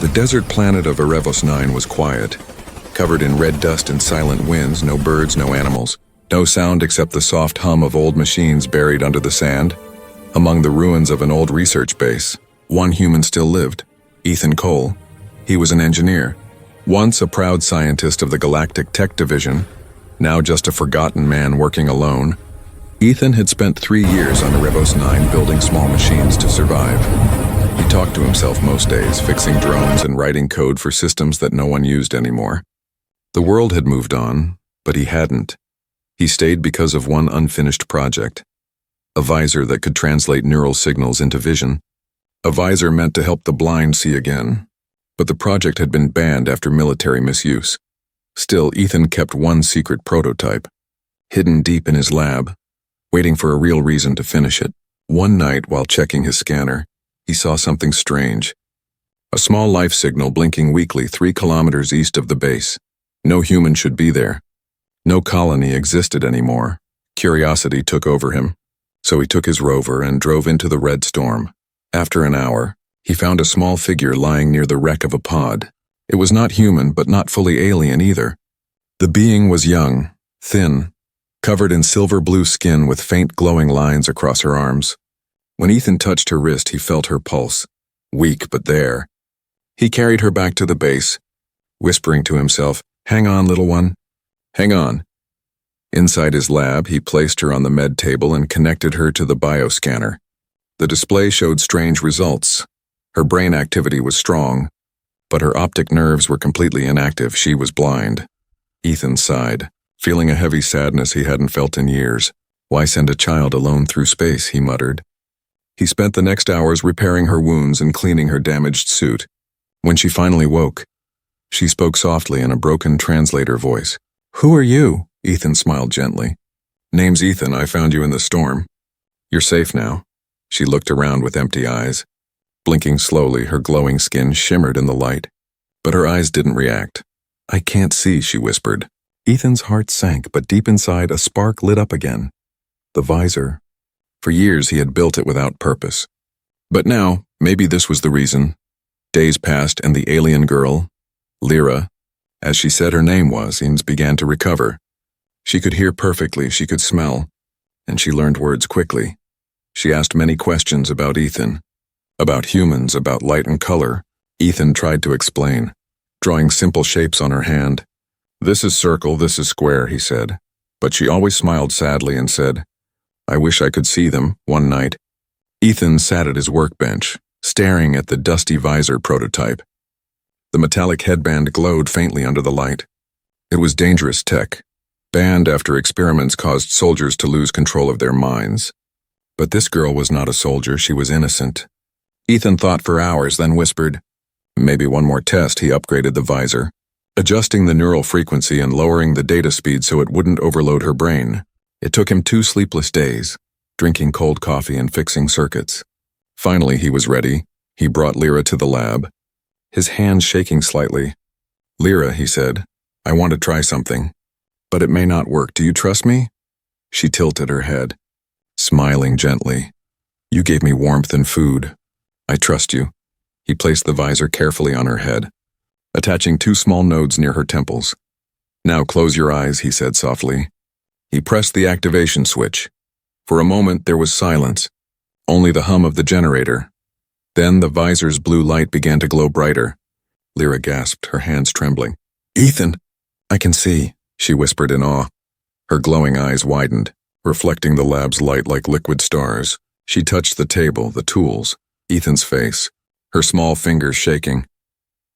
The desert planet of Erebos 9 was quiet, covered in red dust and silent winds, no birds, no animals, no sound except the soft hum of old machines buried under the sand. Among the ruins of an old research base, one human still lived, Ethan Cole. He was an engineer, once a proud scientist of the Galactic Tech Division, now just a forgotten man working alone. Ethan had spent 3 years on Erebos 9 building small machines to survive. He talked to himself most days, fixing drones and writing code for systems that no one used anymore. The world had moved on, but he hadn't. He stayed because of one unfinished project. A visor that could translate neural signals into vision. A visor meant to help the blind see again. But the project had been banned after military misuse. Still, Ethan kept one secret prototype, hidden deep in his lab, waiting for a real reason to finish it. One night, while checking his scanner, he saw something strange. A small life signal blinking weakly 3 kilometers east of the base. No human should be there. No colony existed anymore. Curiosity took over him. So he took his rover and drove into the red storm. After an hour, he found a small figure lying near the wreck of a pod. It was not human, but not fully alien either. The being was young, thin, covered in silver blue skin with faint glowing lines across her arms. When Ethan touched her wrist, he felt her pulse, weak but there. He carried her back to the base, whispering to himself, "Hang on, little one. Hang on." Inside his lab, he placed her on the med table and connected her to the bioscanner. The display showed strange results. Her brain activity was strong, but her optic nerves were completely inactive. She was blind. Ethan sighed, feeling a heavy sadness he hadn't felt in years. Why send a child alone through space, he muttered. He spent the next hours repairing her wounds and cleaning her damaged suit. When she finally woke, she spoke softly in a broken translator voice. "Who are you?" Ethan smiled gently. "Name's Ethan. I found you in the storm. You're safe now." She looked around with empty eyes. Blinking slowly, her glowing skin shimmered in the light. But her eyes didn't react. "I can't see," she whispered. Ethan's heart sank, but deep inside a spark lit up again. The visor. For years he had built it without purpose. But now, maybe this was the reason. Days passed and the alien girl, Lyra, as she said her name was, began to recover. She could hear perfectly, she could smell, and she learned words quickly. She asked many questions about Ethan, about humans, about light and color. Ethan tried to explain, drawing simple shapes on her hand. "This is circle, this is square," he said. But she always smiled sadly and said, "I wish I could see them." One night, Ethan sat at his workbench, staring at the dusty visor prototype. The metallic headband glowed faintly under the light. It was dangerous tech, banned after experiments caused soldiers to lose control of their minds. But this girl was not a soldier, she was innocent. Ethan thought for hours, then whispered, "Maybe one more test." He upgraded the visor, adjusting the neural frequency and lowering the data speed so it wouldn't overload her brain. It took him 2 sleepless days, drinking cold coffee and fixing circuits. Finally, he was ready. He brought Lyra to the lab, his hands shaking slightly. "Lyra," he said, "I want to try something, but it may not work. Do you trust me?" She tilted her head, smiling gently. "You gave me warmth and food. I trust you." He placed the visor carefully on her head, attaching 2 small nodes near her temples. "Now close your eyes," he said softly. He pressed the activation switch. For a moment there was silence, only the hum of the generator. Then the visor's blue light began to glow brighter. Lyra gasped, her hands trembling. "Ethan, I can see," she whispered in awe. Her glowing eyes widened, reflecting the lab's light like liquid stars. She touched the table, the tools, Ethan's face, her small fingers shaking.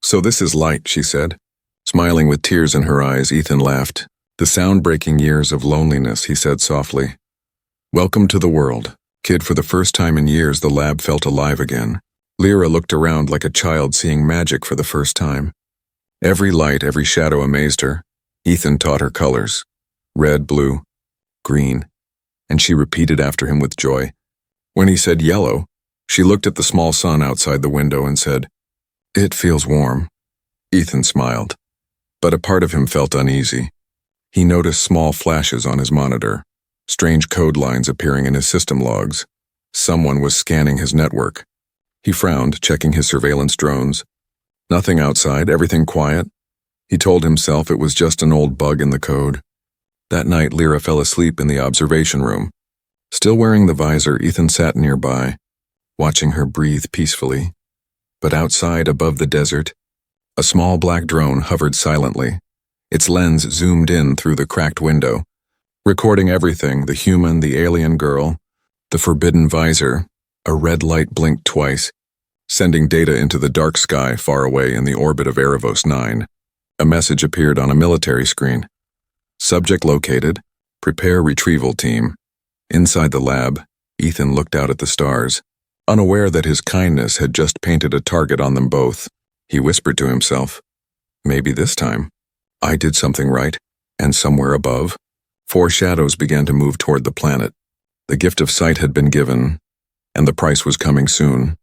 "So this is light," she said. Smiling with tears in her eyes, Ethan laughed. "The sound-breaking years of loneliness," he said softly. "Welcome to the world." Kid, for the first time in years, the lab felt alive again. Lyra looked around like a child seeing magic for the first time. Every light, every shadow amazed her. Ethan taught her colors. Red, blue, green. And she repeated after him with joy. When he said yellow, she looked at the small sun outside the window and said, "It feels warm." Ethan smiled, but a part of him felt uneasy. He noticed small flashes on his monitor, strange code lines appearing in his system logs. Someone was scanning his network. He frowned, checking his surveillance drones. Nothing outside, everything quiet. He told himself it was just an old bug in the code. That night, Lyra fell asleep in the observation room. Still wearing the visor, Ethan sat nearby, watching her breathe peacefully. But outside, above the desert, a small black drone hovered silently. Its lens zoomed in through the cracked window, recording everything: the human, the alien girl, the forbidden visor. A red light blinked twice, sending data into the dark sky far away in the orbit of Erebos 9. A message appeared on a military screen. Subject located. Prepare retrieval team. Inside the lab, Ethan looked out at the stars, unaware that his kindness had just painted a target on them both. He whispered to himself, maybe this time, I did something right. And somewhere above, 4 shadows began to move toward the planet. The gift of sight had been given, and the price was coming soon.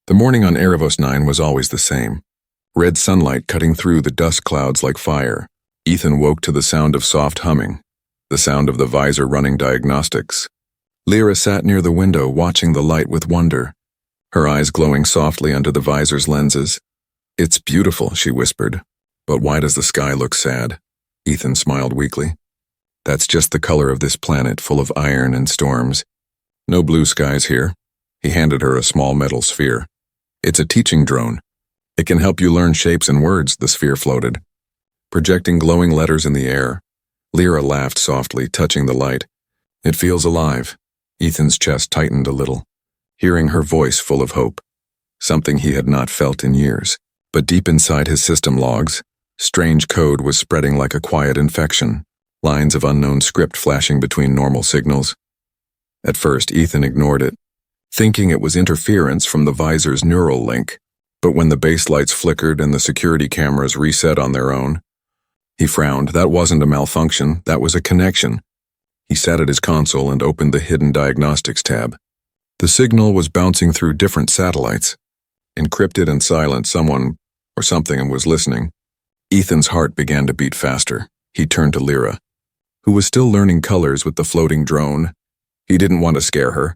The morning on Erebos 9 was always the same. Red sunlight cutting through the dust clouds like fire. Ethan woke to the sound of soft humming, the sound of the visor running diagnostics. Lyra sat near the window watching the light with wonder, her eyes glowing softly under the visor's lenses. It's beautiful, she whispered. But why does the sky look sad? Ethan smiled weakly. That's just the color of this planet full of iron and storms. No blue skies here. He handed her a small metal sphere. It's a teaching drone. It can help you learn shapes and words, the sphere floated, projecting glowing letters in the air. Lyra laughed softly, touching the light. It feels alive. Ethan's chest tightened a little, hearing her voice full of hope, something he had not felt in years. But deep inside his system logs, strange code was spreading like a quiet infection, lines of unknown script flashing between normal signals. At first, Ethan ignored it, thinking it was interference from the visor's neural link. But when the base lights flickered and the security cameras reset on their own, he frowned. That wasn't a malfunction, that was a connection. He sat at his console and opened the hidden diagnostics tab. The signal was bouncing through different satellites. Encrypted and silent, someone or something was listening. Ethan's heart began to beat faster. He turned to Lyra, who was still learning colors with the floating drone. He didn't want to scare her,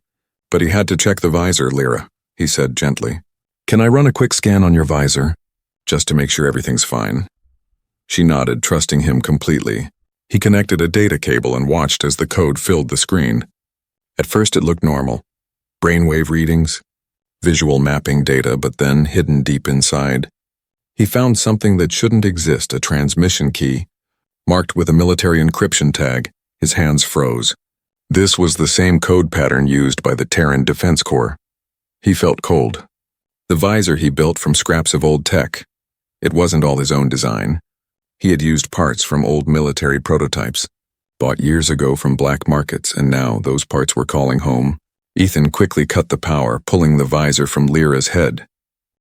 but he had to check the visor. Lyra, he said gently. Can I run a quick scan on your visor, just to make sure everything's fine? She nodded, trusting him completely. He connected a data cable and watched as the code filled the screen. At first it looked normal. Brainwave readings, visual mapping data, but then hidden deep inside, he found something that shouldn't exist, a transmission key, marked with a military encryption tag. His hands froze. This was the same code pattern used by the Terran Defense Corps. He felt cold. The visor he built from scraps of old tech. It wasn't all his own design. He had used parts from old military prototypes, bought years ago from black markets, and now those parts were calling home. Ethan quickly cut the power, pulling the visor from Lyra's head.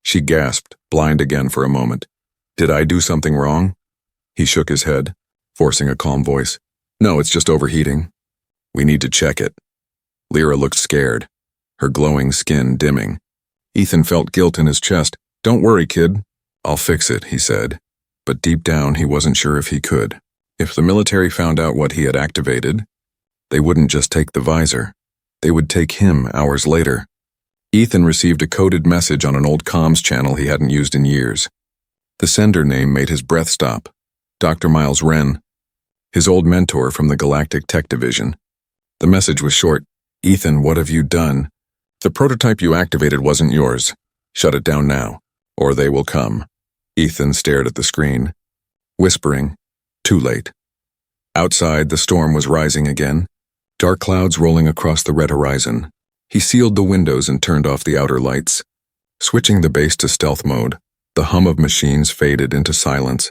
She gasped, blind again for a moment. Did I do something wrong? He shook his head, forcing a calm voice. No, it's just overheating. We need to check it. Lyra looked scared, her glowing skin dimming. Ethan felt guilt in his chest. Don't worry, kid. I'll fix it, he said. But deep down, he wasn't sure if he could. If the military found out what he had activated, they wouldn't just take the visor. They would take him hours later. Ethan received a coded message on an old comms channel he hadn't used in years. The sender name made his breath stop. Dr. Miles Wren, his old mentor from the Galactic Tech Division. The message was short. Ethan, what have you done? The prototype you activated wasn't yours. Shut it down now, or they will come. Ethan stared at the screen, whispering, too late. Outside, the storm was rising again, dark clouds rolling across the red horizon. He sealed the windows and turned off the outer lights. Switching the base to stealth mode, the hum of machines faded into silence.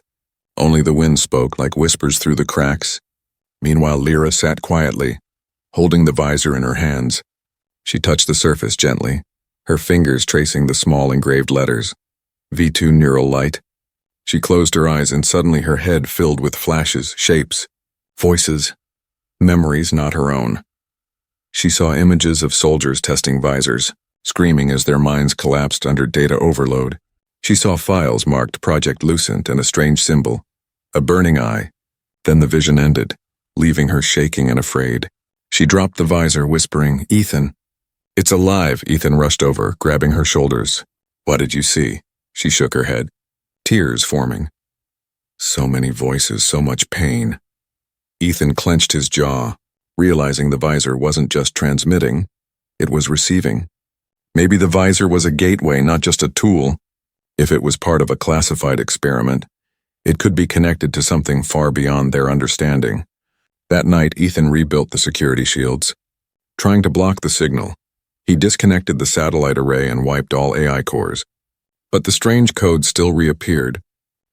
Only the wind spoke like whispers through the cracks. Meanwhile, Lyra sat quietly, holding the visor in her hands. She touched the surface gently, her fingers tracing the small engraved letters. V2 neural light. She closed her eyes and suddenly her head filled with flashes, shapes, voices, memories not her own. She saw images of soldiers testing visors, screaming as their minds collapsed under data overload. She saw files marked Project Lucent and a strange symbol, a burning eye. Then the vision ended, leaving her shaking and afraid. She dropped the visor, whispering, Ethan. It's alive, Ethan rushed over, grabbing her shoulders. What did you see? She shook her head, tears forming. So many voices, so much pain. Ethan clenched his jaw, realizing the visor wasn't just transmitting, it was receiving. Maybe the visor was a gateway, not just a tool. If it was part of a classified experiment, it could be connected to something far beyond their understanding. That night, Ethan rebuilt the security shields. Trying to block the signal, he disconnected the satellite array and wiped all AI cores. But the strange code still reappeared,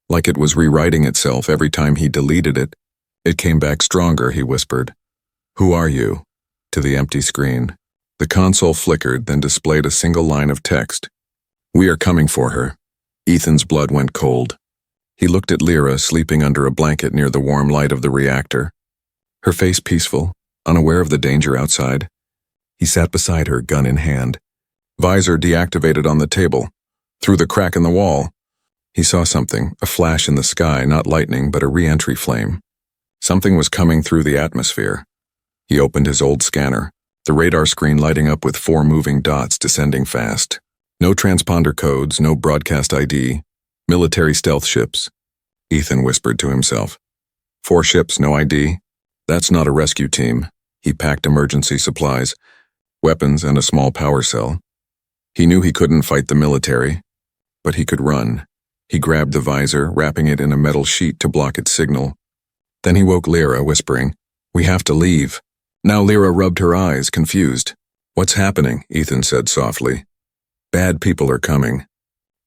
like it was rewriting itself every time he deleted it. It came back stronger, he whispered. "Who are you?" to the empty screen. The console flickered, then displayed a single line of text. "We are coming for her." Ethan's blood went cold. He looked at Lyra sleeping under a blanket near the warm light of the reactor. Her face peaceful, unaware of the danger outside. He sat beside her, gun in hand. Visor deactivated on the table. Through the crack in the wall, he saw something, a flash in the sky, not lightning, but a re-entry flame. Something was coming through the atmosphere. He opened his old scanner, the radar screen lighting up with 4 moving dots descending fast. No transponder codes, no broadcast ID. Military stealth ships. Ethan whispered to himself. 4 ships, no ID. That's not a rescue team. He packed emergency supplies, weapons, and a small power cell. He knew he couldn't fight the military, but he could run. He grabbed the visor, wrapping it in a metal sheet to block its signal. Then he woke Lyra, whispering, "We have to leave." Now Lyra rubbed her eyes, confused. "What's happening?" Ethan said softly. "Bad people are coming.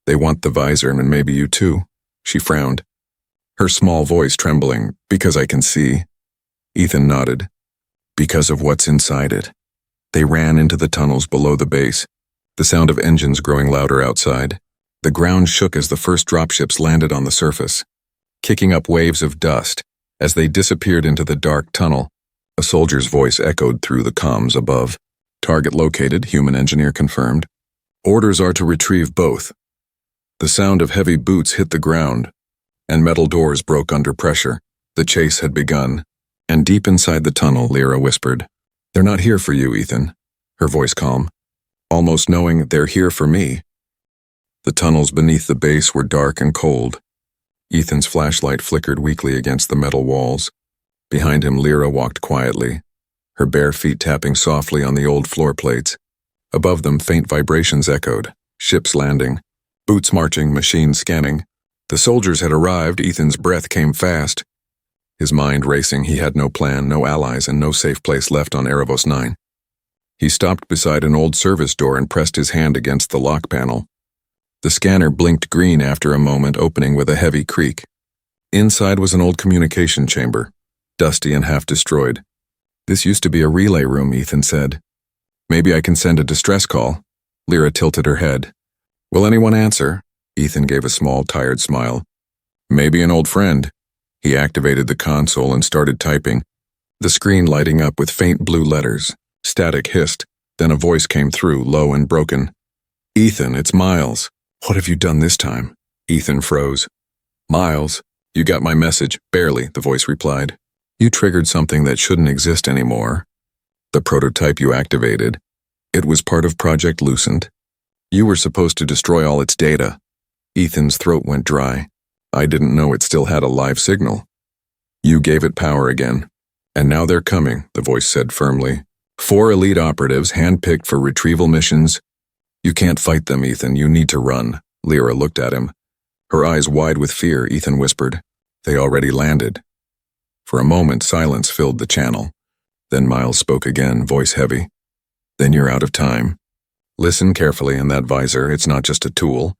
They want the visor, and maybe you too." She frowned, her small voice trembling. "Because I can see." Ethan nodded. "Because of what's inside it." They ran into the tunnels below the base, the sound of engines growing louder outside. The ground shook as the first dropships landed on the surface, kicking up waves of dust. As they disappeared into the dark tunnel, a soldier's voice echoed through the comms above. "Target located," human engineer confirmed. "Orders are to retrieve both." The sound of heavy boots hit the ground, and metal doors broke under pressure. The chase had begun. And deep inside the tunnel, Lyra whispered, "They're not here for you, Ethan." Her voice calm, almost knowing, "They're here for me." The tunnels beneath the base were dark and cold. Ethan's flashlight flickered weakly against the metal walls. Behind him, Lyra walked quietly, her bare feet tapping softly on the old floor plates. Above them, faint vibrations echoed. Ships landing, boots marching, machines scanning. The soldiers had arrived. Ethan's breath came fast. His mind racing. He had no plan, no allies, and no safe place left on Erebos 9. He stopped beside an old service door and pressed his hand against the lock panel. The scanner blinked green after a moment, opening with a heavy creak. Inside was an old communication chamber, dusty and half destroyed. "This used to be a relay room," Ethan said. "Maybe I can send a distress call." Lyra tilted her head. "Will anyone answer?" Ethan gave a small, tired smile. "Maybe an old friend." He activated the console and started typing, the screen lighting up with faint blue letters. Static hissed, then a voice came through, low and broken. "Ethan, it's Miles." "What have you done this time?" Ethan froze. "Miles, you got my message." "Barely," the voice replied. "You triggered something that shouldn't exist anymore. The prototype you activated. It was part of Project Lucent. You were supposed to destroy all its data." Ethan's throat went dry. "I didn't know it still had a live signal." "You gave it power again. And now they're coming," the voice said firmly. 4 elite operatives handpicked for retrieval missions. "You can't fight them, Ethan. You need to run." Lyra looked at him, her eyes wide with fear. Ethan whispered, "They already landed." For a moment, silence filled the channel. Then Miles spoke again, voice heavy. "Then you're out of time. Listen carefully in that visor. It's not just a tool.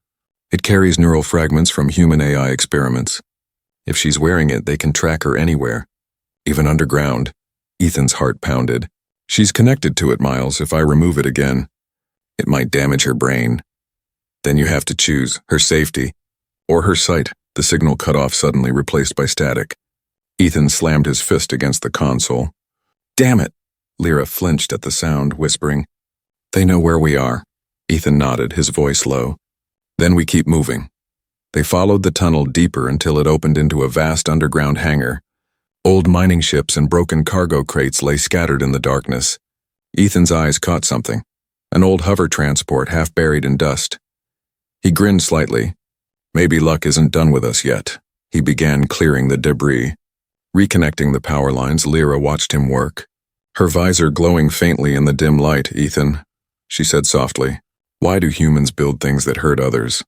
It carries neural fragments from human AI experiments. If she's wearing it, they can track her anywhere, even underground." Ethan's heart pounded. "She's connected to it, Miles. If I remove it again, it might damage her brain. Then you have to choose her safety or her sight." The signal cut off suddenly, replaced by static. Ethan slammed his fist against the console. "Damn it!" Lyra flinched at the sound, whispering, "They know where we are." Ethan nodded, his voice low. "Then we keep moving." They followed the tunnel deeper until it opened into a vast underground hangar. Old mining ships and broken cargo crates lay scattered in the darkness. Ethan's eyes caught something, an old hover transport half buried in dust. He grinned slightly, Maybe luck isn't done with us yet. He began clearing the debris. Reconnecting the power lines, Lyra watched him work. Her visor glowing faintly in the dim light. Ethan, she said softly, why do humans build things that hurt others?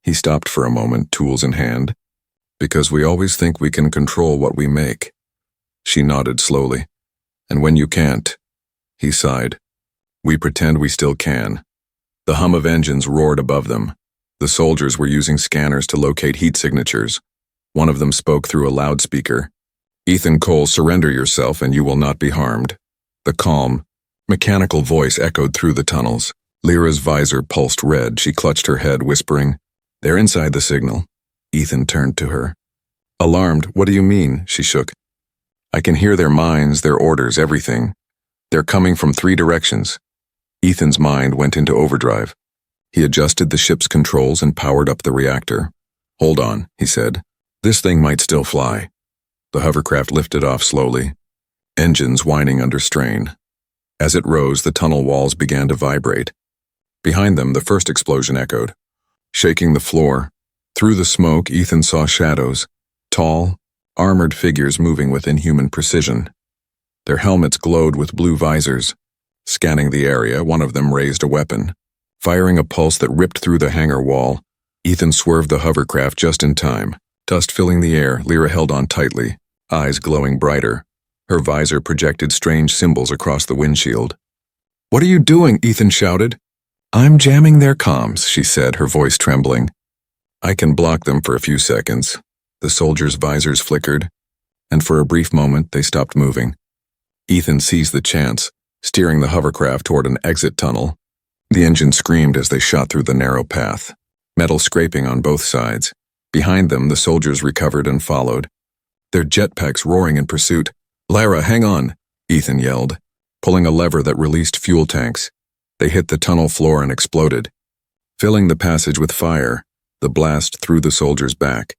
He stopped for a moment, tools in hand. Because we always think we can control what we make. She nodded slowly. And when you can't, he sighed. We pretend we still can. The hum of engines roared above them. The soldiers were using scanners to locate heat signatures. One of them spoke through a loudspeaker. Ethan Cole, surrender yourself and you will not be harmed. The calm, mechanical voice echoed through the tunnels. Lyra's visor pulsed red. She clutched her head, whispering, they're inside the signal. Ethan turned to her. Alarmed, what do you mean? She shook. I can hear their minds, their orders, everything. They're coming from 3 directions. Ethan's mind went into overdrive. He adjusted the ship's controls and powered up the reactor. Hold on, he said. This thing might still fly. The hovercraft lifted off slowly, engines whining under strain. As it rose, the tunnel walls began to vibrate. Behind them, the first explosion echoed, shaking the floor. Through the smoke, Ethan saw shadows, tall, armored figures moving with inhuman precision. Their helmets glowed with blue visors. Scanning the area, one of them raised a weapon. Firing a pulse that ripped through the hangar wall, Ethan swerved the hovercraft just in time. Dust filling the air, Lyra held on tightly, eyes glowing brighter. Her visor projected strange symbols across the windshield. What are you doing? Ethan shouted. I'm jamming their comms, she said, her voice trembling. I can block them for a few seconds. The soldiers' visors flickered, and for a brief moment they stopped moving. Ethan seized the chance, steering the hovercraft toward an exit tunnel. The engine screamed as they shot through the narrow path, metal scraping on both sides. Behind them, the soldiers recovered and followed, their jetpacks roaring in pursuit. Lyra, hang on, Ethan yelled, pulling a lever that released fuel tanks. They hit the tunnel floor and exploded, filling the passage with fire. The blast threw the soldiers back,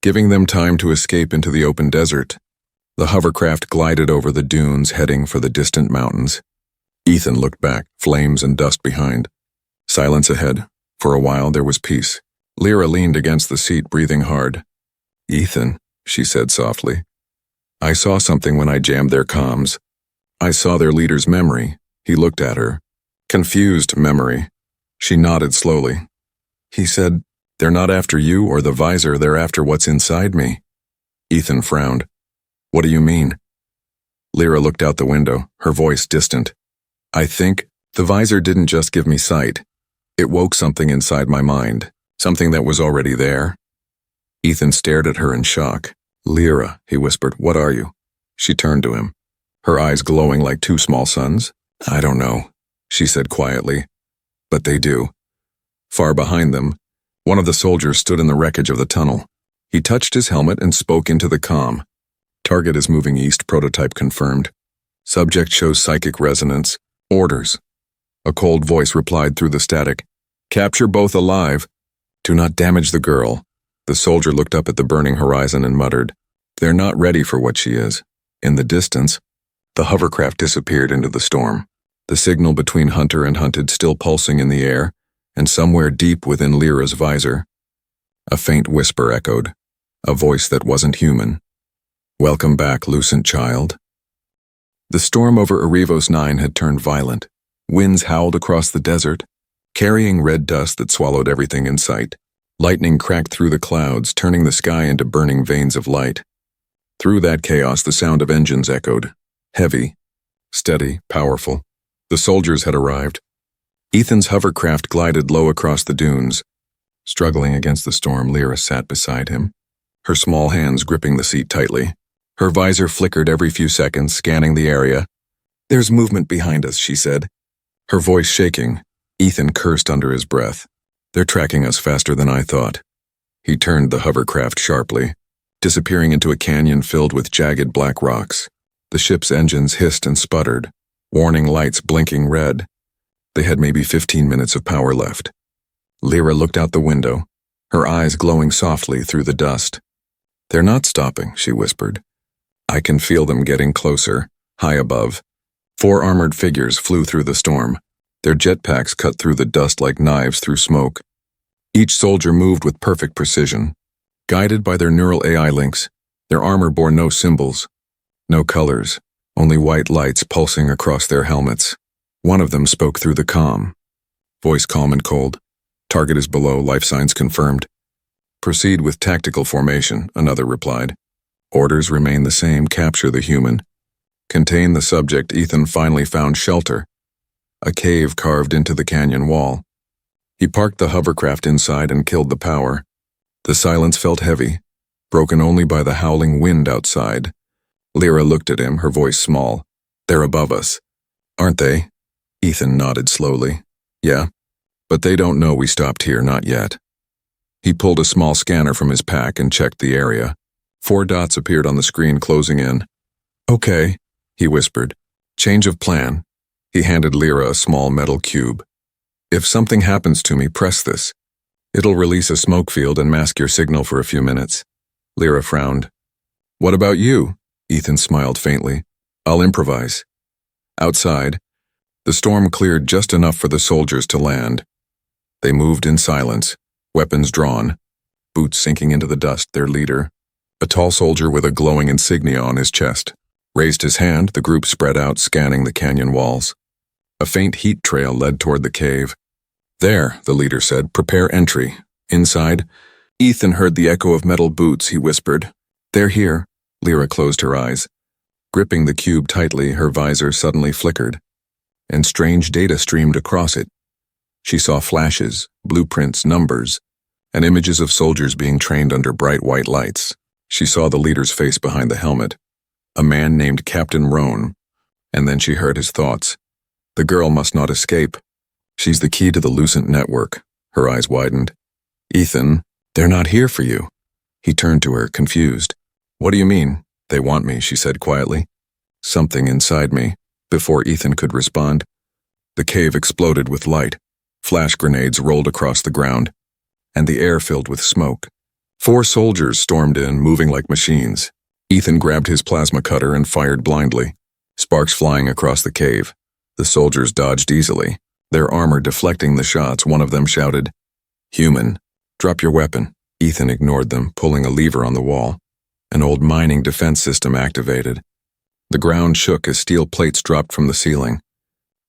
giving them time to escape into the open desert. The hovercraft glided over the dunes, heading for the distant mountains. Ethan looked back, flames and dust behind. Silence ahead. For a while there was peace. Lyra leaned against the seat, breathing hard. Ethan, she said softly, I saw something when I jammed their comms. I saw their leader's memory. He looked at her. Confused memory. She nodded slowly. He said, they're not after you or the visor, they're after what's inside me. Ethan frowned. What do you mean? Lyra looked out the window, her voice distant. I think the visor didn't just give me sight. It woke something inside my mind, something that was already there. Ethan stared at her in shock. Lyra, he whispered, what are you? She turned to him, her eyes glowing like 2 small suns. I don't know, she said quietly, but they do. Far behind them, one of the soldiers stood in the wreckage of the tunnel. He touched his helmet and spoke into the comm. Target is moving east, prototype confirmed. Subject shows psychic resonance. Orders. A cold voice replied through the static. Capture both alive. Do not damage the girl. The soldier looked up at the burning horizon and muttered, they're not ready for what she is. In the distance, the hovercraft disappeared into the storm. The signal between hunter and hunted still pulsing in the air, and somewhere deep within Lyra's visor, a faint whisper echoed, a voice that wasn't human. Welcome back, Lucent child. The storm over Erebos 9 had turned violent. Winds howled across the desert, carrying red dust that swallowed everything in sight. Lightning cracked through the clouds, turning the sky into burning veins of light. Through that chaos, the sound of engines echoed, heavy, steady, powerful. The soldiers had arrived. Ethan's hovercraft glided low across the dunes. Struggling against the storm, Lyra sat beside him, her small hands gripping the seat tightly. Her visor flickered every few seconds, scanning the area. There's movement behind us, she said, her voice shaking. Ethan cursed under his breath. They're tracking us faster than I thought. He turned the hovercraft sharply, disappearing into a canyon filled with jagged black rocks. The ship's engines hissed and sputtered, warning lights blinking red. They had maybe 15 minutes of power left. Lyra looked out the window, her eyes glowing softly through the dust. They're not stopping, she whispered. I can feel them getting closer, high above. 4 armored figures flew through the storm. Their jetpacks cut through the dust like knives through smoke. Each soldier moved with perfect precision. Guided by their neural AI links, their armor bore no symbols, no colors, only white lights pulsing across their helmets. One of them spoke through the comm. Voice calm and cold. Target is below, life signs confirmed. Proceed with tactical formation, another replied. Orders remain the same, capture the human. Contain the subject. Ethan finally found shelter. A cave carved into the canyon wall. He parked the hovercraft inside and killed the power. The silence felt heavy, broken only by the howling wind outside. Lyra looked at him, her voice small. They're above us. Aren't they? Ethan nodded slowly. Yeah, but they don't know we stopped here, not yet. He pulled a small scanner from his pack and checked the area. 4 dots appeared on the screen, closing in. Okay, he whispered. Change of plan. He handed Lyra a small metal cube. If something happens to me, press this. It'll release a smoke field and mask your signal for a few minutes. Lyra frowned. What about you? Ethan smiled faintly. I'll improvise. Outside, the storm cleared just enough for the soldiers to land. They moved in silence, weapons drawn, boots sinking into the dust. Their leader, a tall soldier with a glowing insignia on his chest, raised his hand. The group spread out, scanning the canyon walls. A faint heat trail led toward the cave. There, the leader said, prepare entry. Inside, Ethan heard the echo of metal boots. He whispered, They're here. Lyra closed her eyes. Gripping the cube tightly, her visor suddenly flickered, and strange data streamed across it. She saw flashes, blueprints, numbers, and images of soldiers being trained under bright white lights. She saw the leader's face behind the helmet, a man named Captain Roan, and then she heard his thoughts. The girl must not escape. She's the key to the Lucent network. Her eyes widened. Ethan, they're not here for you. He turned to her, confused. What do you mean? They want me, she said quietly. Something inside me. Before Ethan could respond, the cave exploded with light. Flash grenades rolled across the ground, and the air filled with smoke. 4 soldiers stormed in, moving like machines. Ethan grabbed his plasma cutter and fired blindly, sparks flying across the cave. The soldiers dodged easily, their armor deflecting the shots. One of them shouted, Human, drop your weapon. Ethan ignored them, pulling a lever on the wall. An old mining defense system activated. The ground shook as steel plates dropped from the ceiling,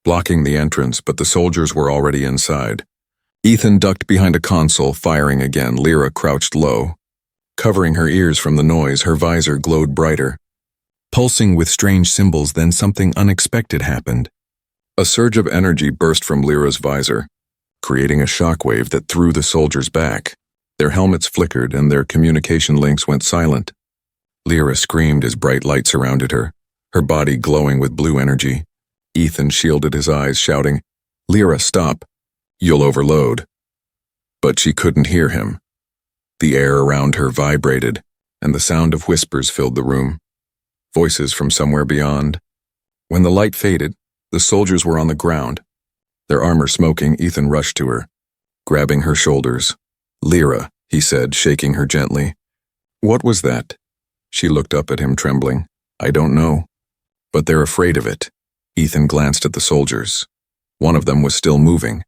blocking the entrance, but the soldiers were already inside. Ethan ducked behind a console, firing again. Lyra crouched low, covering her ears from the noise. Her visor glowed brighter, pulsing with strange symbols. Then something unexpected happened. A surge of energy burst from Lyra's visor, creating a shockwave that threw the soldiers back. Their helmets flickered and their communication links went silent. Lyra screamed as bright light surrounded her, her body glowing with blue energy. Ethan shielded his eyes, shouting, Lyra, stop. You'll overload. But she couldn't hear him. The air around her vibrated, and the sound of whispers filled the room. Voices from somewhere beyond. When the light faded, the soldiers were on the ground. Their armor smoking, Ethan rushed to her, grabbing her shoulders. Lyra, he said, shaking her gently. What was that? She looked up at him, trembling. I don't know. But they're afraid of it. Ethan glanced at the soldiers. One of them was still moving.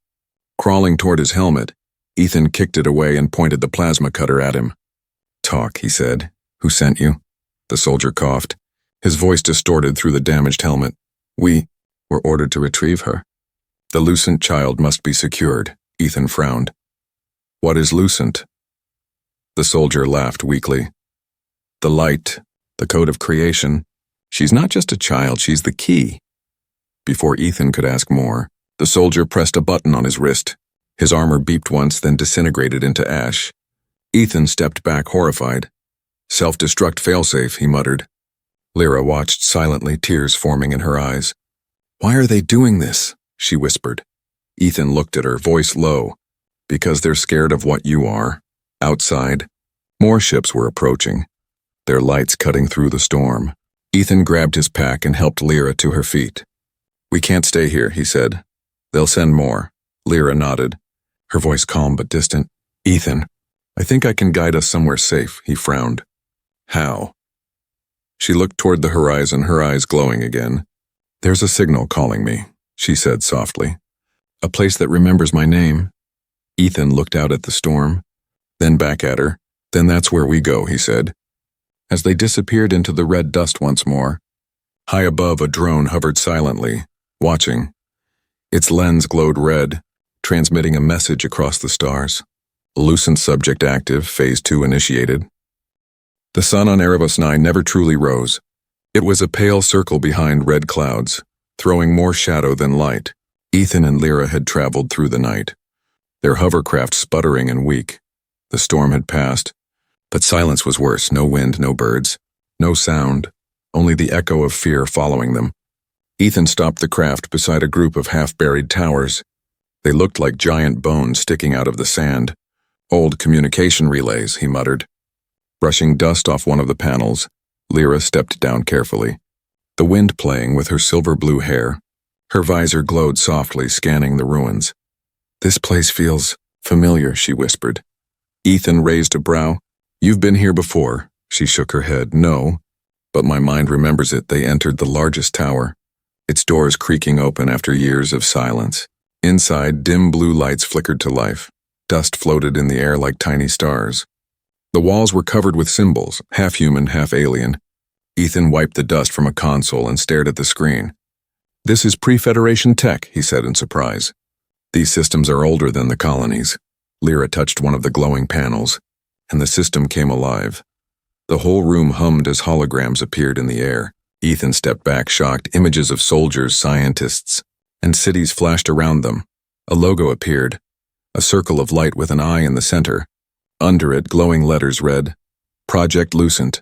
Crawling toward his helmet, Ethan kicked it away and pointed the plasma cutter at him. Talk, he said. Who sent you? The soldier coughed, his voice distorted through the damaged helmet. We were ordered to retrieve her. The Lucent child must be secured. Ethan frowned. What is Lucent? The soldier laughed weakly. The light, the code of creation. She's not just a child, she's the key. Before Ethan could ask more, the soldier pressed a button on his wrist. His armor beeped once, then disintegrated into ash. Ethan stepped back, horrified. Self-destruct failsafe, he muttered. Lyra watched silently, tears forming in her eyes. Why are they doing this? She whispered. Ethan looked at her, voice low. Because they're scared of what you are. Outside, more ships were approaching, their lights cutting through the storm. Ethan grabbed his pack and helped Lyra to her feet. We can't stay here, he said. They'll send more. Lyra nodded, her voice calm but distant. Ethan, I think I can guide us somewhere safe, he frowned. How? She looked toward the horizon, her eyes glowing again. There's a signal calling me, she said softly. A place that remembers my name. Ethan looked out at the storm, then back at her. Then that's where we go, he said. As they disappeared into the red dust once more, high above a drone hovered silently, watching. Its lens glowed red, transmitting a message across the stars. Lucent subject active, Phase 2 initiated. The sun on Erebus 9 never truly rose. It was a pale circle behind red clouds, throwing more shadow than light. Ethan and Lyra had traveled through the night, their hovercraft sputtering and weak. The storm had passed, but silence was worse. No wind, no birds, no sound, only the echo of fear following them. Ethan stopped the craft beside a group of half-buried towers. They looked like giant bones sticking out of the sand. Old communication relays, he muttered. Brushing dust off one of the panels, Lyra stepped down carefully, the wind playing with her silver-blue hair. Her visor glowed softly, scanning the ruins. This place feels familiar, she whispered. Ethan raised a brow. You've been here before. She shook her head. No, but my mind remembers it. They entered the largest tower, its doors creaking open after years of silence. Inside, dim blue lights flickered to life. Dust floated in the air like tiny stars. The walls were covered with symbols, half human, half alien. Ethan wiped the dust from a console and stared at the screen. This is pre-Federation tech, he said in surprise. These systems are older than the colonies. Lyra touched one of the glowing panels, and the system came alive. The whole room hummed as holograms appeared in the air. Ethan stepped back, shocked. Images of soldiers, scientists, and cities flashed around them. A logo appeared, a circle of light with an eye in the center. Under it, glowing letters read, Project Lucent.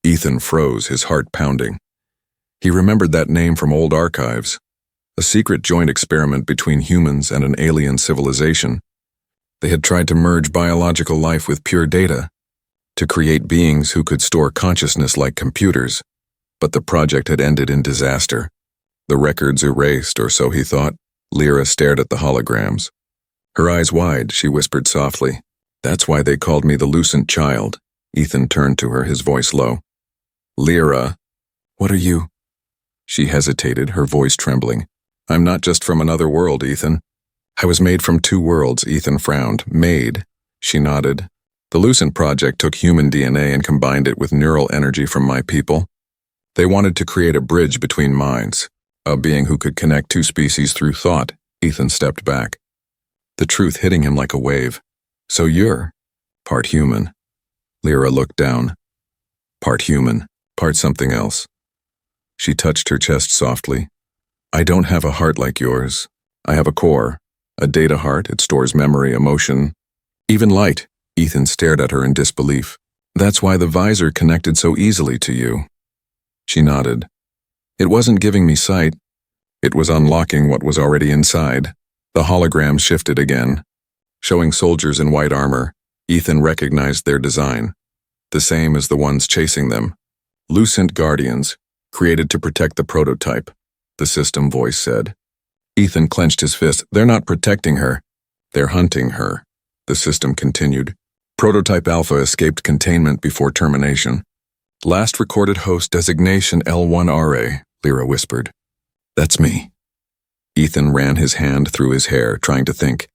Ethan froze, his heart pounding. He remembered that name from old archives, a secret joint experiment between humans and an alien civilization. They had tried to merge biological life with pure data, to create beings who could store consciousness like computers, but the project had ended in disaster. The records erased, or so he thought. Lyra stared at the holograms. Her eyes wide, she whispered softly, That's why they called me the Lucent Child. Ethan turned to her, his voice low. Lyra, what are you? She hesitated, her voice trembling. I'm not just from another world, Ethan. I was made from two worlds, Ethan frowned. Made, she nodded. The Lucent Project took human DNA and combined it with neural energy from my people. They wanted to create a bridge between minds, a being who could connect two species through thought. Ethan stepped back, the truth hitting him like a wave. So you're part human. Lyra looked down. Part human, part something else. She touched her chest softly. I don't have a heart like yours. I have a core, a data heart. It stores memory, emotion, even light. Ethan stared at her in disbelief. That's why the visor connected so easily to you. She nodded. It wasn't giving me sight. It was unlocking what was already inside. The hologram shifted again, showing soldiers in white armor. Ethan recognized their design, the same as the ones chasing them. Lucent Guardians, created to protect the prototype, the system voice said. Ethan clenched his fist. They're not protecting her. They're hunting her, the system continued. Prototype Alpha escaped containment before termination. Last recorded host designation L1RA, Lyra whispered. That's me. Ethan ran his hand through his hair, trying to think.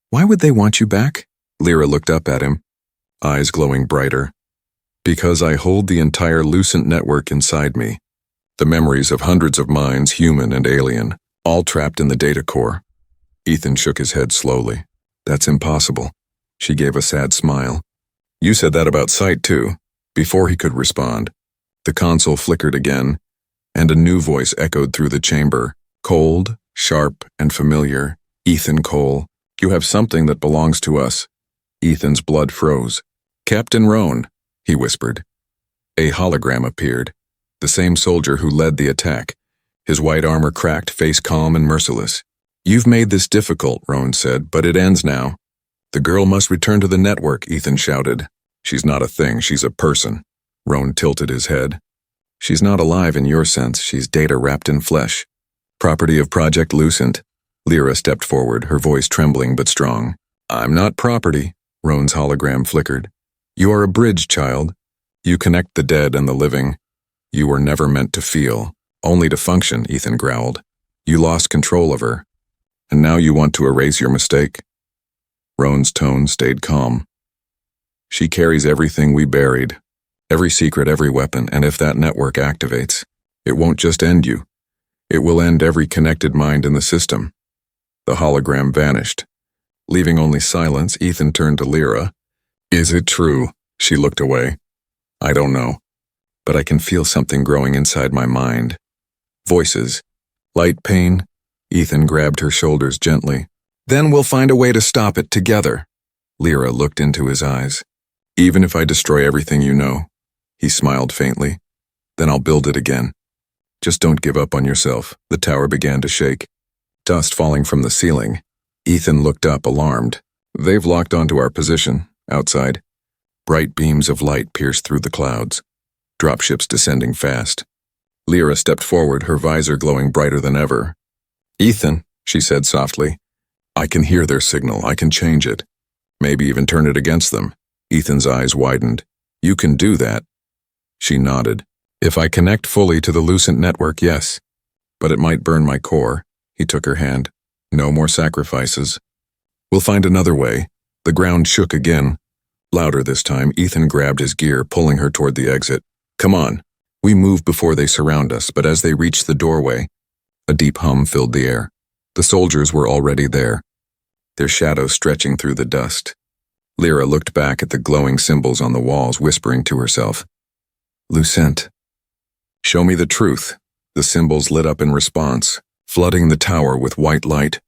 Why would they want you back? Lyra looked up at him, eyes glowing brighter. Because I hold the entire Lucent network inside me. The memories of hundreds of minds, human and alien, all trapped in the data core. Ethan shook his head slowly. That's impossible. She gave a sad smile. You said that about sight, too. Before he could respond, the console flickered again, and a new voice echoed through the chamber. Cold, sharp, and familiar. Ethan Cole, you have something that belongs to us. Ethan's blood froze. Captain Roan, he whispered. A hologram appeared, the same soldier who led the attack, his white armor cracked, face calm and merciless. You've made this difficult, Roan said, but it ends now. The girl must return to the network, Ethan shouted. She's not a thing, she's a person. Roan tilted his head. She's not alive in your sense, she's data wrapped in flesh. Property of Project Lucent. Lyra stepped forward, her voice trembling but strong. I'm not property, Roan's hologram flickered. You are a bridge, child. You connect the dead and the living. You were never meant to feel, only to function, Ethan growled. You lost control of her, and now you want to erase your mistake. Roan's tone stayed calm. She carries everything we buried, every secret, every weapon, and if that network activates, it won't just end you. It will end every connected mind in the system. The hologram vanished. Leaving only silence, Ethan turned to Lyra. Is it true? She looked away. I don't know, but I can feel something growing inside my mind. Voices. Light pain. Ethan grabbed her shoulders gently. Then we'll find a way to stop it together. Lyra looked into his eyes. Even if I destroy everything you know. He smiled faintly. Then I'll build it again. Just don't give up on yourself. The tower began to shake. Dust falling from the ceiling. Ethan looked up, alarmed. They've locked onto our position, outside. Bright beams of light pierced through the clouds. Dropships descending fast. Lyra stepped forward, her visor glowing brighter than ever. Ethan, she said softly. I can hear their signal. I can change it. Maybe even turn it against them. Ethan's eyes widened. You can do that. She nodded. If I connect fully to the Lucent network, yes. But it might burn my core. He took her hand. No more sacrifices. We'll find another way. The ground shook again. Louder this time, Ethan grabbed his gear, pulling her toward the exit. Come on. We move before they surround us, but as they reached the doorway, a deep hum filled the air. The soldiers were already there, their shadows stretching through the dust. Lyra looked back at the glowing symbols on the walls, whispering to herself. Lucent. Show me the truth. The symbols lit up in response, flooding the tower with white light.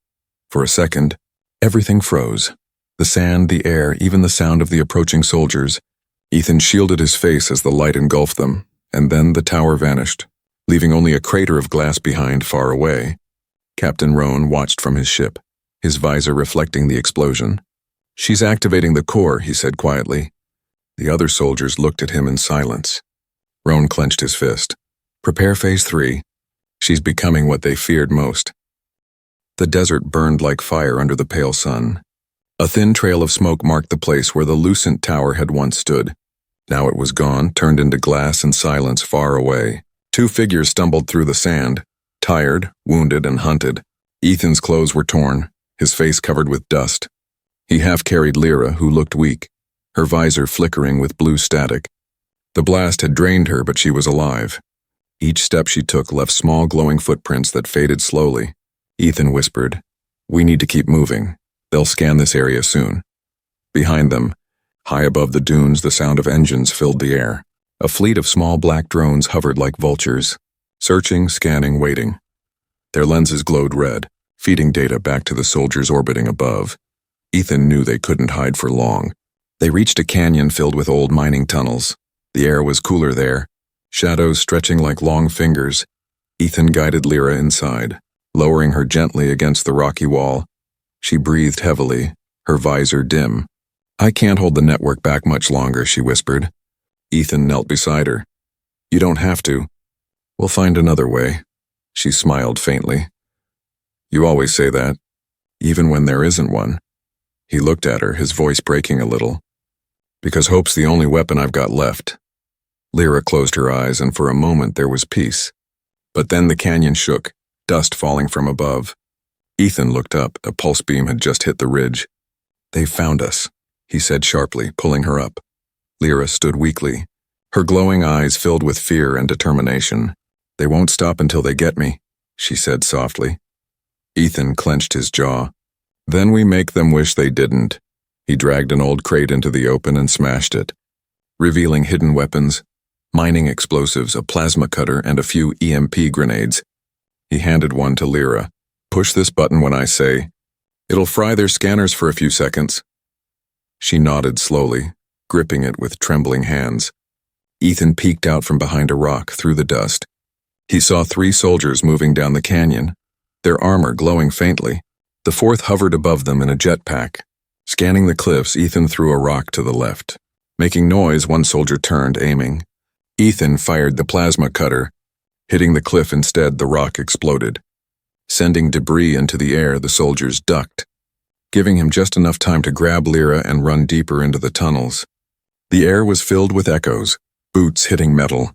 For a second, everything froze. The sand, the air, even the sound of the approaching soldiers. Ethan shielded his face as the light engulfed them, and then the tower vanished, leaving only a crater of glass behind far away. Captain Roan watched from his ship, his visor reflecting the explosion. She's activating the core, he said quietly. The other soldiers looked at him in silence. Roan clenched his fist. Prepare phase 3. She's becoming what they feared most. The desert burned like fire under the pale sun. A thin trail of smoke marked the place where the Lucent tower had once stood. Now it was gone, turned into glass and silence far away. Two figures stumbled through the sand, tired, wounded, and hunted. Ethan's clothes were torn, his face covered with dust. He half-carried Lyra, who looked weak, her visor flickering with blue static. The blast had drained her, but she was alive. Each step she took left small glowing footprints that faded slowly. Ethan whispered, We need to keep moving. They'll scan this area soon. Behind them, high above the dunes, the sound of engines filled the air. A fleet of small black drones hovered like vultures, searching, scanning, waiting. Their lenses glowed red, feeding data back to the soldiers orbiting above. Ethan knew they couldn't hide for long. They reached a canyon filled with old mining tunnels. The air was cooler there, shadows stretching like long fingers. Ethan guided Lyra inside, lowering her gently against the rocky wall. She breathed heavily, her visor dim. I can't hold the network back much longer, she whispered. Ethan knelt beside her. You don't have to. We'll find another way. She smiled faintly. You always say that, even when there isn't one. He looked at her, his voice breaking a little. Because hope's the only weapon I've got left. Lyra closed her eyes, and for a moment there was peace. But then the canyon shook, dust falling from above. Ethan looked up. A pulse beam had just hit the ridge. They've found us, he said sharply, pulling her up. Lyra stood weakly, her glowing eyes filled with fear and determination. They won't stop until they get me, she said softly. Ethan clenched his jaw. Then we make them wish they didn't. He dragged an old crate into the open and smashed it, revealing hidden weapons, mining explosives, a plasma cutter, and a few EMP grenades. He handed one to Lyra. Push this button when I say. It'll fry their scanners for a few seconds. She nodded slowly, gripping it with trembling hands. Ethan peeked out from behind a rock through the dust. He saw 3 soldiers moving down the canyon, their armor glowing faintly. The 4th hovered above them in a jetpack. Scanning the cliffs, Ethan threw a rock to the left. Making noise, one soldier turned, aiming. Ethan fired the plasma cutter. Hitting the cliff instead, the rock exploded. Sending debris into the air, the soldiers ducked, giving him just enough time to grab Lyra and run deeper into the tunnels. The air was filled with echoes, boots hitting metal,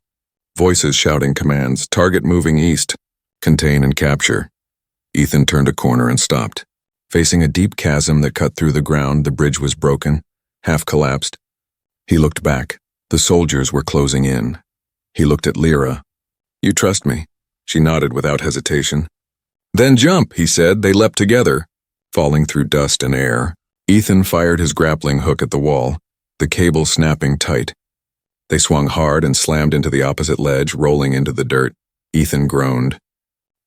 voices shouting commands, target moving east, contain and capture. Ethan turned a corner and stopped. Facing a deep chasm that cut through the ground, the bridge was broken, half collapsed. He looked back. The soldiers were closing in. He looked at Lyra. "You trust me?" She nodded without hesitation. "Then jump," he said. They leapt together, falling through dust and air. Ethan fired his grappling hook at the wall, the cable snapping tight. They swung hard and slammed into the opposite ledge, rolling into the dirt. Ethan groaned.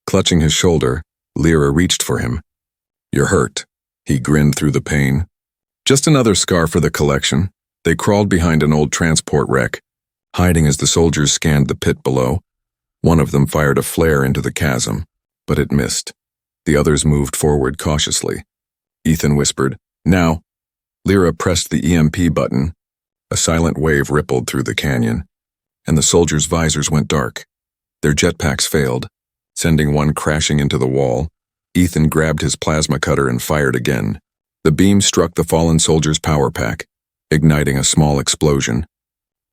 Clutching his shoulder, Lyra reached for him. "You're hurt." He grinned through the pain. "Just another scar for the collection." They crawled behind an old transport wreck, hiding as the soldiers scanned the pit below. One of them fired a flare into the chasm, but it missed. The others moved forward cautiously. Ethan whispered, "Now." Lyra pressed the EMP button. A silent wave rippled through the canyon, and the soldiers' visors went dark. Their jetpacks failed, sending one crashing into the wall. Ethan grabbed his plasma cutter and fired again. The beam struck the fallen soldier's power pack, igniting a small explosion.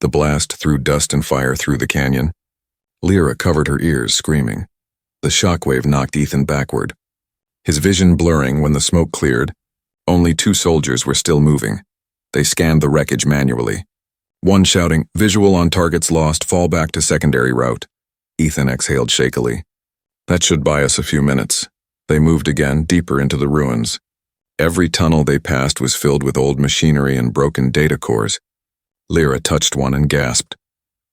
The blast threw dust and fire through the canyon. Lyra covered her ears, screaming. The shockwave knocked Ethan backward. His vision blurring when the smoke cleared. Only 2 soldiers were still moving. They scanned the wreckage manually. One shouting, "Visual on targets lost, fall back to secondary route." Ethan exhaled shakily. "That should buy us a few minutes." They moved again, deeper into the ruins. Every tunnel they passed was filled with old machinery and broken data cores. Lyra touched one and gasped.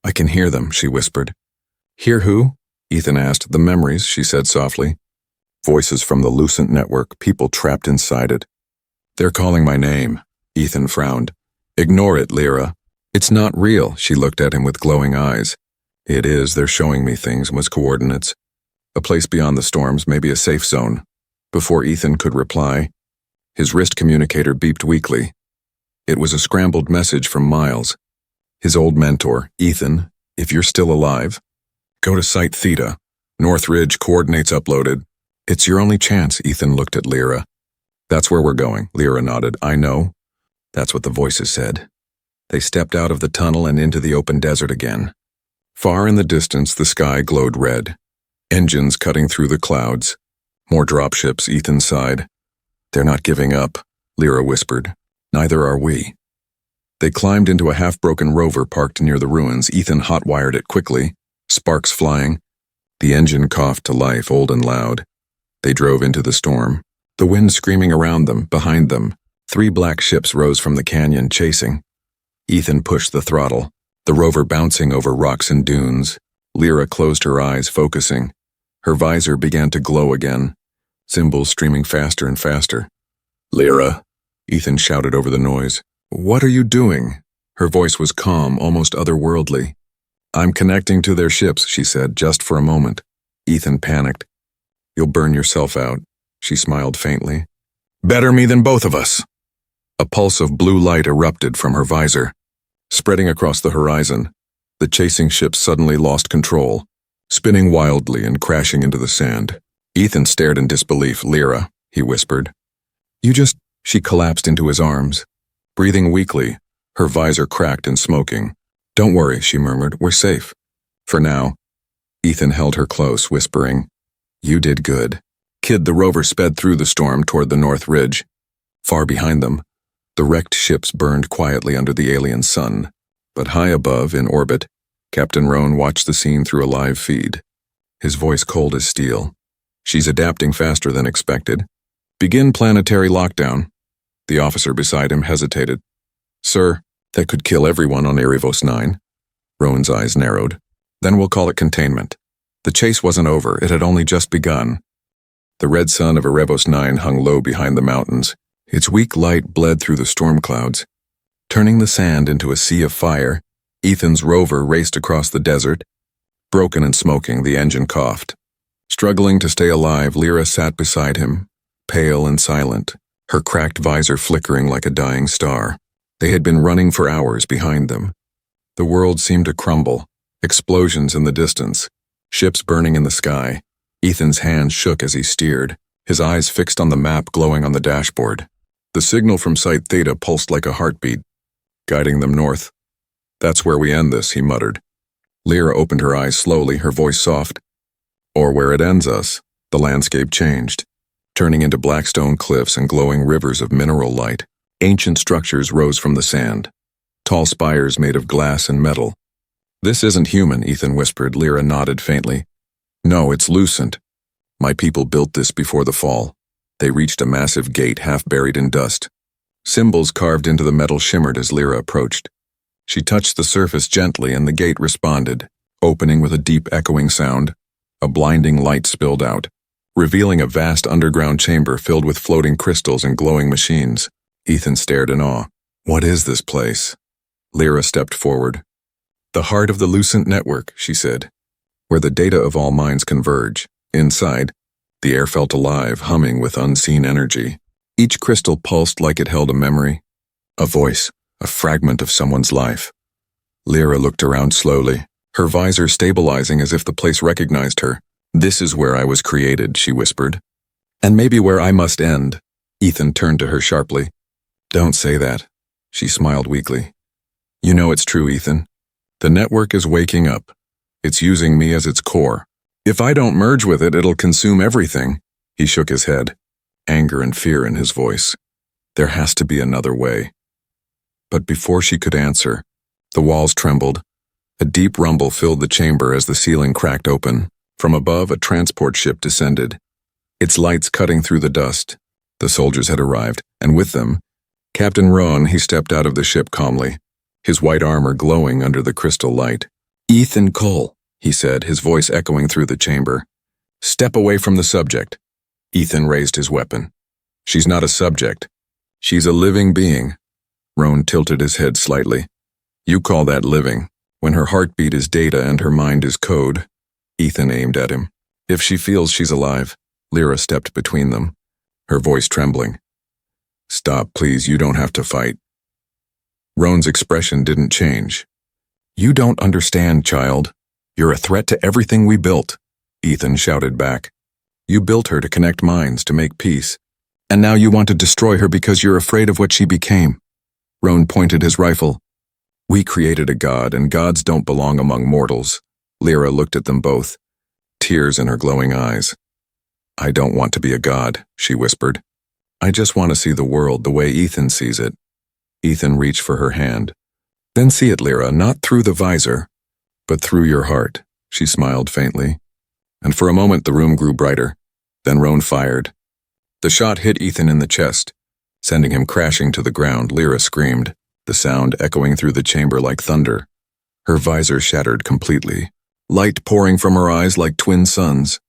"I can hear them," she whispered. "Hear who?" Ethan asked. "The memories," she said softly. Voices from the Lucent network, people trapped inside it. "They're calling my name." Ethan frowned. "Ignore it, Lyra. It's not real." She looked at him with glowing eyes. "It is. They're showing me things," was coordinates. A place beyond the storms, maybe a safe zone. Before Ethan could reply, his wrist communicator beeped weakly. It was a scrambled message from Miles, his old mentor. "Ethan, if you're still alive, go to Site Theta. North Ridge, coordinates uploaded. It's your only chance." Ethan looked at Lyra. "That's where we're going." Lyra nodded. "I know." That's what the voices said. They stepped out of the tunnel and into the open desert again. Far in the distance, the sky glowed red. Engines cutting through the clouds. More dropships, Ethan sighed. "They're not giving up," Lyra whispered. "Neither are we." They climbed into a half-broken rover parked near the ruins. Ethan hot-wired it quickly, sparks flying. The engine coughed to life, old and loud. They drove into the storm, the wind screaming around them, behind them. 3 black ships rose from the canyon, chasing. Ethan pushed the throttle, the rover bouncing over rocks and dunes. Lyra closed her eyes, focusing. Her visor began to glow again, symbols streaming faster and faster. "Lyra," Ethan shouted over the noise. "What are you doing?" Her voice was calm, almost otherworldly. "I'm connecting to their ships," she said, "just for a moment." Ethan panicked. "You'll burn yourself out," she smiled faintly. "Better me than both of us." A pulse of blue light erupted from her visor, spreading across the horizon. The chasing ship suddenly lost control, spinning wildly and crashing into the sand. Ethan stared in disbelief. "Lyra," he whispered. "You just—" She collapsed into his arms, breathing weakly, her visor cracked and smoking. "Don't worry," she murmured. "We're safe. For now." Ethan held her close, whispering, "You did good." The rover sped through the storm toward the North Ridge. Far behind them, the wrecked ships burned quietly under the alien sun. But high above, in orbit, Captain Roan watched the scene through a live feed, his voice cold as steel. "She's adapting faster than expected. Begin planetary lockdown." The officer beside him hesitated. "Sir, that could kill everyone on Erebos 9. Roan's eyes narrowed. "Then we'll call it containment." The chase wasn't over, it had only just begun. The red sun of Erebos 9 hung low behind the mountains. Its weak light bled through the storm clouds. Turning the sand into a sea of fire, Ethan's rover raced across the desert. Broken and smoking, the engine coughed. Struggling to stay alive, Lyra sat beside him, pale and silent, her cracked visor flickering like a dying star. They had been running for hours behind them. The world seemed to crumble, explosions in the distance, ships burning in the sky. Ethan's hands shook as he steered, his eyes fixed on the map glowing on the dashboard. The signal from Site Theta pulsed like a heartbeat, guiding them north. "That's where we end this," he muttered. Lyra opened her eyes slowly, her voice soft. "Or where it ends us." The landscape changed. turning into black stone cliffs and glowing rivers of mineral light. Ancient structures rose from the sand, tall spires made of glass and metal. "This isn't human," Ethan whispered. Lyra nodded faintly. "No, it's Lucent. My people built this before the fall." They reached a massive gate half buried in dust. Symbols carved into the metal shimmered as Lyra approached. She touched the surface gently and the gate responded, opening with a deep echoing sound. A blinding light spilled out, revealing a vast underground chamber filled with floating crystals and glowing machines. Ethan stared in awe. "What is this place?" Lyra stepped forward. "The heart of the Lucent network," she said, "where the data of all minds converge." Inside, the air felt alive, humming with unseen energy. Each crystal pulsed like it held a memory, a voice, a fragment of someone's life. Lyra looked around slowly, her visor stabilizing as if the place recognized her. "This is where I was created," she whispered. "And maybe where I must end." Ethan turned to her sharply. "Don't say that." She smiled weakly. "You know it's true, Ethan. The network is waking up. It's using me as its core. If I don't merge with it, it'll consume everything." He shook his head, anger and fear in his voice. "There has to be another way." But before she could answer, the walls trembled. A deep rumble filled the chamber as the ceiling cracked open. From above, a transport ship descended, its lights cutting through the dust. The soldiers had arrived, and with them, Captain Rowan. He stepped out of the ship calmly, his white armor glowing under the crystal light. "Ethan Cole," he said, his voice echoing through the chamber. "Step away from the subject." Ethan raised his weapon. "She's not a subject. She's a living being." Rowan tilted his head slightly. "You call that living, when her heartbeat is data and her mind is code." Ethan aimed at him. "If she feels she's alive." Lyra stepped between them, her voice trembling. "Stop, please, you don't have to fight." Rowan's expression didn't change. "You don't understand, child. You're a threat to everything we built," Ethan shouted back. "You built her to connect minds, to make peace. And now you want to destroy her because you're afraid of what she became." Rowan pointed his rifle. "We created a god, and gods don't belong among mortals." Lyra looked at them both, tears in her glowing eyes. "I don't want to be a god," she whispered. "I just want to see the world the way Ethan sees it." Ethan reached for her hand. "Then see it, Lyra, not through the visor, but through your heart." She smiled faintly. And for a moment the room grew brighter. Then Rowan fired. The shot hit Ethan in the chest, sending him crashing to the ground. Lyra screamed, the sound echoing through the chamber like thunder. Her visor shattered completely, light pouring from her eyes like twin suns.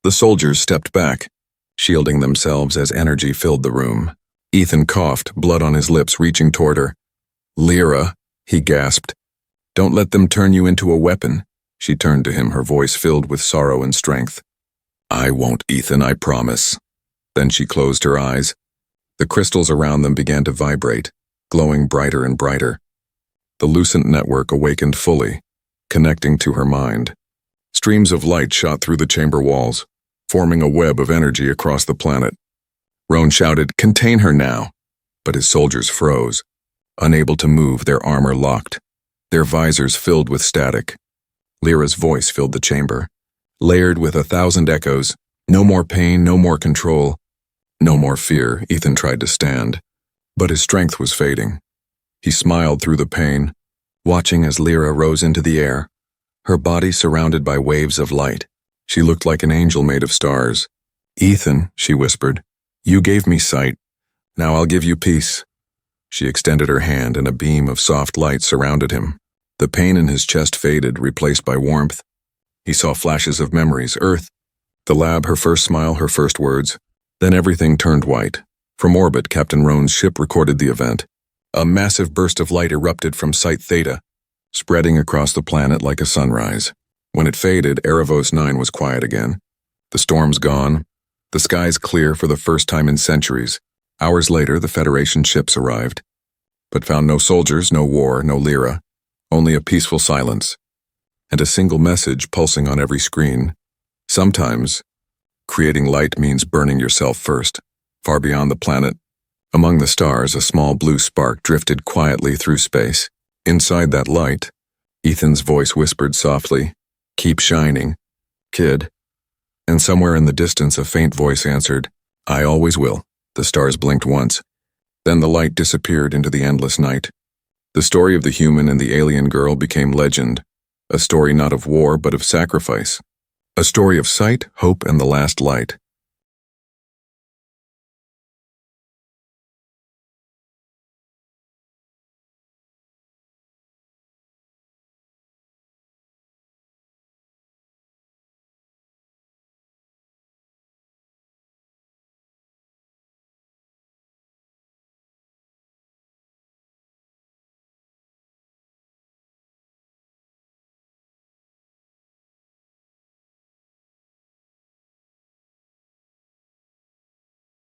The soldiers stepped back, shielding themselves as energy filled the room. Ethan coughed, blood on his lips, reaching toward her. "Lyra," he gasped. "Don't let them turn you into a weapon." She turned to him, her voice filled with sorrow and strength. "I won't, Ethan, I promise." Then she closed her eyes. The crystals around them began to vibrate, glowing brighter and brighter. The Lucent network awakened fully, connecting to her mind. Streams of light shot through the chamber walls, forming a web of energy across the planet. Rowan shouted, "Contain her now!" But his soldiers froze, unable to move, their armor locked, their visors filled with static. Lyra's voice filled the chamber, layered with 1,000 echoes. No more pain, no more control, no more fear. Ethan tried to stand, but his strength was fading. He smiled through the pain, watching as Lyra rose into the air, her body surrounded by waves of light. She looked like an angel made of stars. "Ethan," she whispered, "you gave me sight. Now I'll give you peace." She extended her hand and a beam of soft light surrounded him. The pain in his chest faded, replaced by warmth. He saw flashes of memories, Earth, the lab, her first smile, her first words. Then everything turned white. From orbit, Captain Rowan's ship recorded the event. A massive burst of light erupted from Site Theta, spreading across the planet like a sunrise. When it faded, Erebos 9 was quiet again. The storm's gone, the skies clear for the first time in centuries. Hours later, the Federation ships arrived, but found no soldiers, no war, no Lyra, only a peaceful silence, and a single message pulsing on every screen. Sometimes, creating light means burning yourself first. Far beyond the planet, among the stars, a small blue spark drifted quietly through space. Inside that light, Ethan's voice whispered softly, "Keep shining, kid." And somewhere in the distance, a faint voice answered, I always will. The stars blinked once. Then the light disappeared into the endless night. The story of the human and the alien girl became legend, a story not of war but of sacrifice. A story of sight, hope, and the last light.